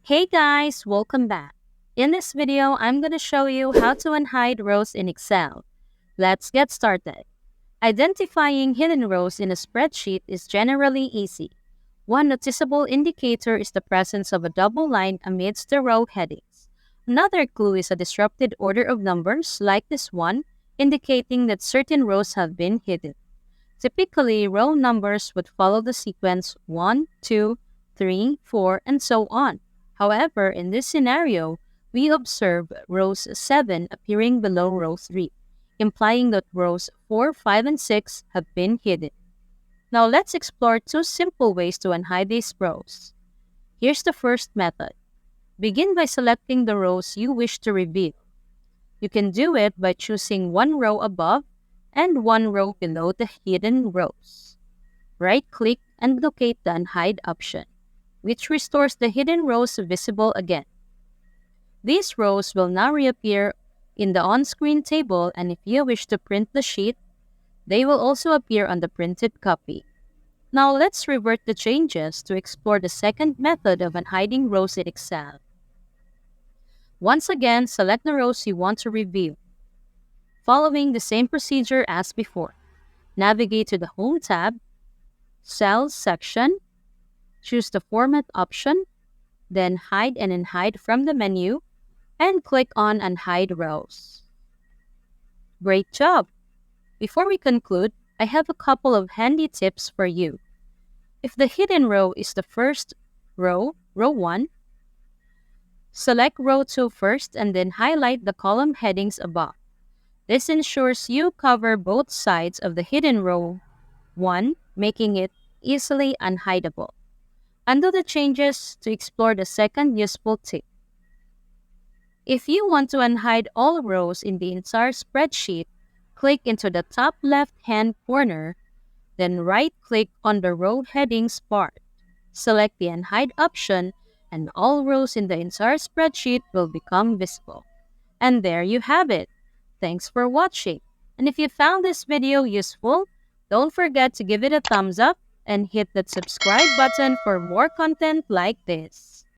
Hey guys, welcome back. In this video, I'm going to show you how to unhide rows in Excel. Let's get started. Identifying hidden rows in a spreadsheet is generally easy. One noticeable indicator is the presence of a double line amidst the row headings. Another clue is a disrupted order of numbers, like this one, indicating that certain rows have been hidden. Typically, row numbers would follow the sequence 1, 2, 3, 4, and so on. However, in this scenario, we observe rows 7 appearing below row 3, implying that rows 4, 5, and 6 have been hidden. Now let's explore two simple ways to unhide these rows. Here's the first method. Begin by selecting the rows you wish to reveal. You can do it by choosing one row above and one row below the hidden rows. Right-click and locate the Unhide option, which restores the hidden rows visible again. These rows will now reappear in the on-screen table, and if you wish to print the sheet, they will also appear on the printed copy. Now let's revert the changes to explore the second method of unhiding rows in Excel. Once again, select the rows you want to reveal. Following the same procedure as before, navigate to the Home tab, Cells section, choose the Format option, then Hide and Unhide from the menu, and click on Unhide Rows. Great job! Before we conclude, I have a couple of handy tips for you. If the hidden row is the first row, row 1, select row 2 first and then highlight the column headings above. This ensures you cover both sides of the hidden row 1, making it easily unhideable. Undo the changes to explore the second useful tip. If you want to unhide all rows in the entire spreadsheet, click into the top left-hand corner, then right-click on the row headings part. Select the Unhide option, and all rows in the entire spreadsheet will become visible. And there you have it. Thanks for watching. And if you found this video useful, don't forget to give it a thumbs up and hit that subscribe button for more content like this.